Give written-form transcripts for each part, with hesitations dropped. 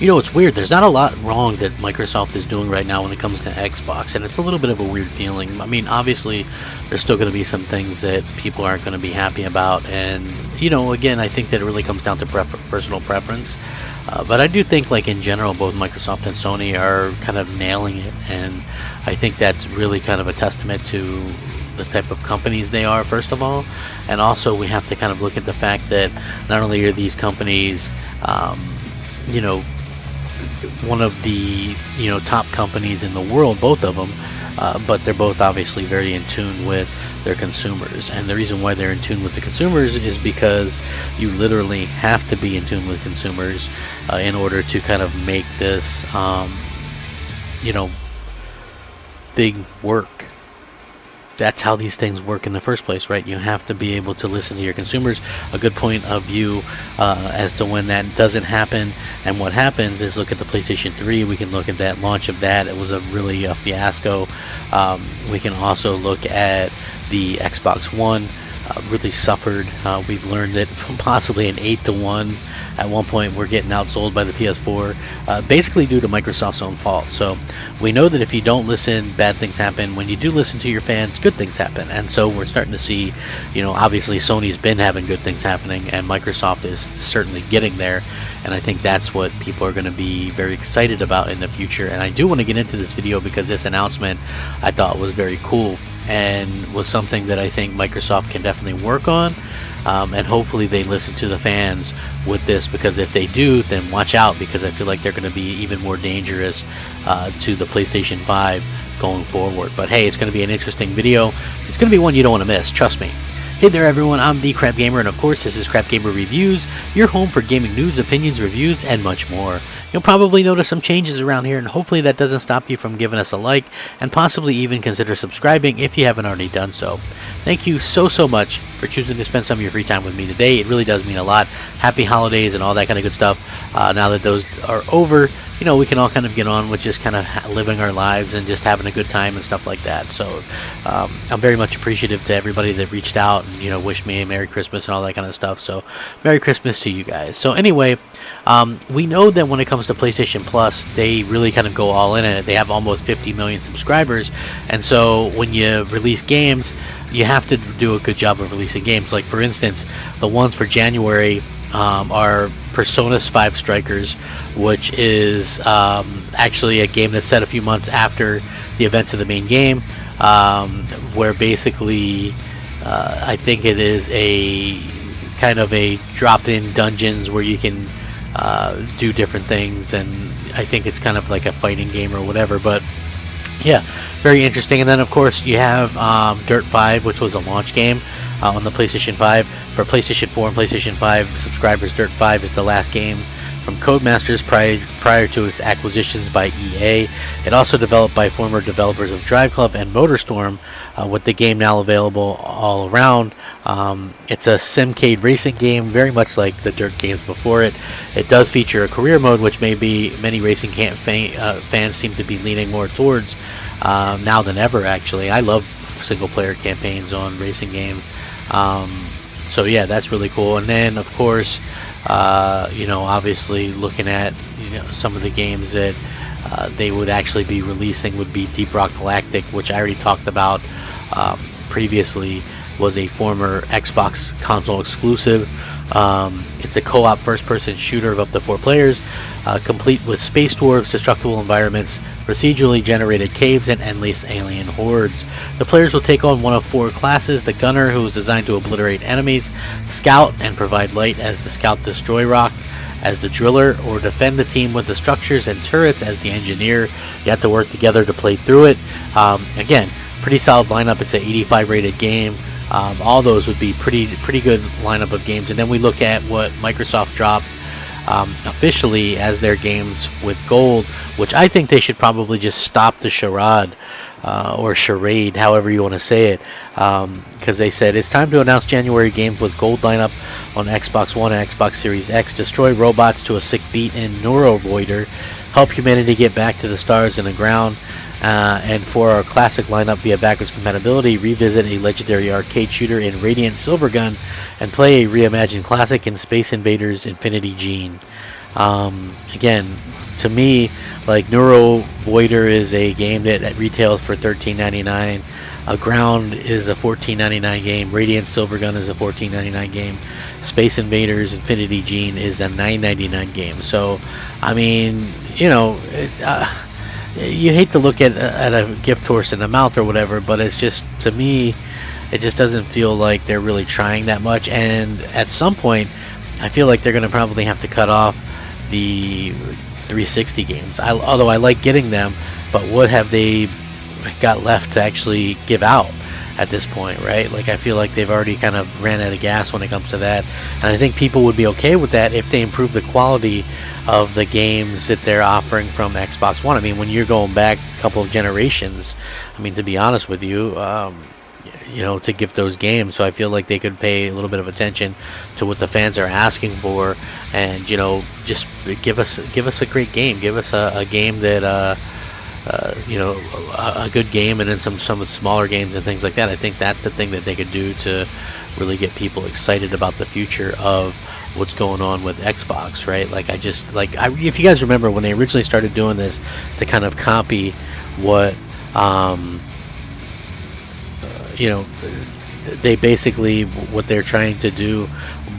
You know, it's weird. There's not a lot wrong that Microsoft is doing right now when it comes to Xbox, and it's a little bit of a weird feeling. I mean, obviously, there's still going to be some things that people aren't going to be happy about, and, you know, again, I think that it really comes down to personal preference. But I do think, like, in general, both Microsoft and Sony are kind of nailing it, and I think that's really kind of a testament to the type of companies they are, first of all, and also we have to kind of look at the fact that not only are these companies, you know, one of the, you know, top companies in the world, both of them, but they're both obviously very in tune with their consumers. And the reason why they're in tune with the consumers is because you literally have to be in tune with consumers in order to kind of make this, you know, thing work. That's how these things work in the first place, right? You have to be able to listen to your consumers. A good point of view as to when that doesn't happen and what happens is look at the PlayStation 3. We can look at that launch of that. It was really a fiasco. We can also look at the Xbox One. Really suffered. We've learned that possibly an 8-1 at one point we're getting outsold by the PS4, basically due to Microsoft's own fault. So we know that if you don't listen, bad things happen. When you do listen to your fans, good things happen. And so we're starting to see, you know, obviously Sony's been having good things happening, and Microsoft is certainly getting there. And I think that's what people are going to be very excited about in the future. And I do want to get into this video because this announcement I thought was very cool and was something that I think Microsoft can definitely work on, and hopefully they listen to the fans with this, because if they do, then watch out, because I feel like they're going to be even more dangerous to the PlayStation 5 going forward. But hey, it's going to be an interesting video. It's going to be one you don't want to miss, trust me. Hey there everyone, I'm the Crapgamer, and of course this is Crapgamer Reviews, your home for gaming news, opinions, reviews, and much more. You'll probably notice some changes around here, and hopefully that doesn't stop you from giving us a like, and possibly even consider subscribing if you haven't already done so. Thank you so much for choosing to spend some of your free time with me today. It really does mean a lot. Happy holidays and all that kind of good stuff. Now that those are over, you know, we can all kind of get on with just kind of living our lives and just having a good time and stuff like that. So I'm very much appreciative to everybody that reached out and, you know, wished me a Merry Christmas and all that kind of stuff. So Merry Christmas to you guys. So anyway, we know that when it comes to PlayStation Plus, they really kind of go all in it. They have almost 50 million subscribers, and so when you release games, you have to do a good job of releasing games. Like, for instance, the ones for January are Persona's 5 Strikers, which is actually a game that's set a few months after the events of the main game, where basically I think it is a kind of a drop-in dungeons where you can do different things, and I think it's kind of like a fighting game or whatever. But yeah, very interesting. And then of course you have Dirt 5, which was a launch game on the PlayStation 5. For PlayStation 4 and PlayStation 5 subscribers, Dirt 5 is the last game from Codemasters prior to its acquisitions by EA. It also developed by former developers of Drive Club and MotorStorm, with the game now available all around. It's a simcade racing game, very much like the Dirt games before it. It does feature a career mode, which maybe many racing fans seem to be leaning more towards now than ever, actually. I love single-player campaigns on racing games. So yeah, that's really cool. And then, of course, you know, obviously looking at, you know, some of the games that they would actually be releasing would be Deep Rock Galactic, which I already talked about previously, was a former Xbox console exclusive. It's a co-op first-person shooter of up to 4 players, complete with space dwarves, destructible environments, procedurally generated caves, and endless alien hordes. The players will take on one of 4 classes: the Gunner, who is designed to obliterate enemies; Scout, and provide light as the Scout Destroy Rock; as the Driller, or defend the team with the structures and turrets as the Engineer. You have to work together to play through it. Again, pretty solid lineup. It's an 85 rated game. All those would be pretty good lineup of games. And then we look at what Microsoft dropped officially as their games with gold, which I think they should probably just stop the charade, or charade, however you want to say it, because they said it's time to announce January games with gold lineup on Xbox One and Xbox Series X. Destroy robots to a sick beat in Neurovoider, help humanity get back to the stars and the ground. And for our classic lineup via backwards compatibility, revisit a legendary arcade shooter in Radiant Silvergun and play a reimagined classic in Space Invaders Infinity Gene. Again, to me, like Neuro Voider is a game that retails for $13.99. Ground is a $14.99 game. Radiant Silvergun is a $14.99 game. Space Invaders Infinity Gene is a $9.99 game. So, I mean, you know, you hate to look at a gift horse in the mouth or whatever, but it's just, to me, it just doesn't feel like they're really trying that much. And at some point, I feel like they're going to probably have to cut off the 360 games. Although I like getting them, but what have they got left to actually give out at this point, right? Like, I feel like they've already kind of ran out of gas when it comes to that, and I think people would be okay with that if they improve the quality of the games that they're offering from Xbox One. I mean, when you're going back a couple of generations, I mean, to be honest with you, you know, to give those games. So I feel like they could pay a little bit of attention to what the fans are asking for, and, you know, just give us a great game. Give us a game that you know, a good game, and then some smaller games and things like that. I think that's the thing that they could do to really get people excited about the future of what's going on with Xbox, right? Like, if you guys remember when they originally started doing this to kind of copy what you know, they basically, what they're trying to do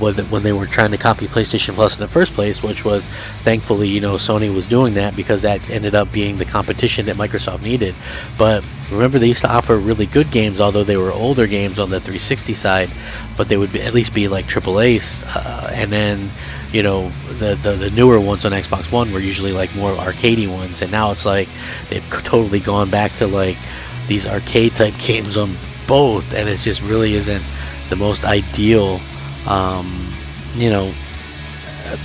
when they were trying to copy PlayStation Plus in the first place, which was, thankfully, you know, Sony was doing that because that ended up being the competition that Microsoft needed. But remember, they used to offer really good games, although they were older games on the 360 side, but they would at least be like AAAs, and then, you know, the newer ones on Xbox One were usually like more arcadey ones, and now it's like they've totally gone back to like these arcade type games on both, and it just really isn't the most ideal you know,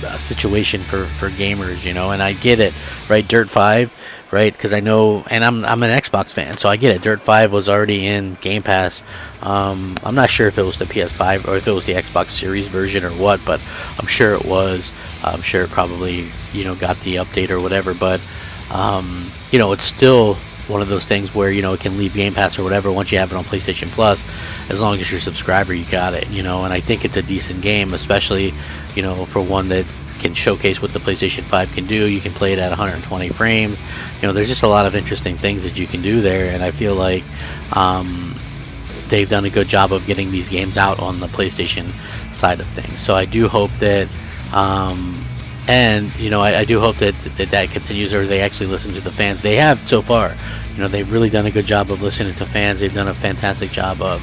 a situation for gamers, you know. And I get it, right? Dirt 5, right? Because I know, and I'm an Xbox fan, so I get it. Dirt 5 was already in Game Pass. I'm not sure if it was the PS5 or if it was the Xbox Series version or what, but I'm sure it was. I'm sure it probably, you know, got the update or whatever, but you know, it's still one of those things where, you know, it can leave Game Pass or whatever once you have it on PlayStation Plus. As long as you're a subscriber, you got it, you know. And I think it's a decent game, especially, you know, for one that can showcase what the PlayStation 5 can do. You can play it at 120 frames. You know, there's just a lot of interesting things that you can do there, and I feel like they've done a good job of getting these games out on the PlayStation side of things. So I do hope that and, you know, I do hope that continues, or they actually listen to the fans. They have so far. You know, they've really done a good job of listening to fans. They've done a fantastic job of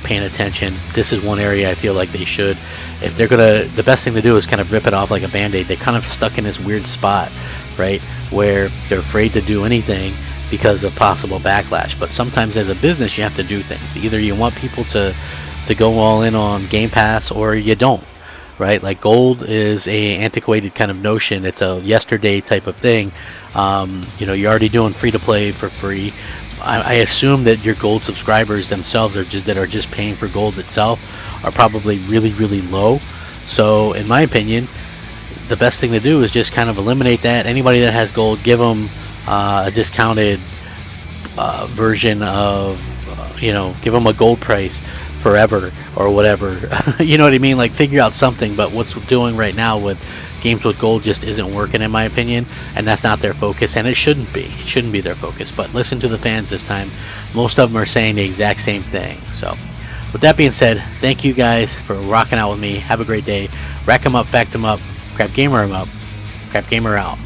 paying attention. This is one area I feel like they should. If they're gonna, the best thing to do is kind of rip it off like a band-aid. They're kind of stuck in this weird spot, right, where they're afraid to do anything because of possible backlash. But sometimes as a business, you have to do things. Either you want people to go all in on Game Pass, or you don't. Right, like gold is a antiquated kind of notion. It's a yesterday type of thing. You know, you're already doing free to play for free. I assume that your gold subscribers themselves are just paying for gold itself are probably really low. So in my opinion, the best thing to do is just kind of eliminate that. Anybody that has gold, give them a discounted version of, you know, give them a gold price forever or whatever. You know what I mean? Like, figure out something. But what's doing right now with games with gold just isn't working, in my opinion, and that's not their focus, and it shouldn't be their focus. But listen to the fans this time. Most of them are saying the exact same thing. So with that being said, thank you guys for rocking out with me. Have a great day. Rack 'em up, fact 'em up, crap gamer 'em up, crap gamer out.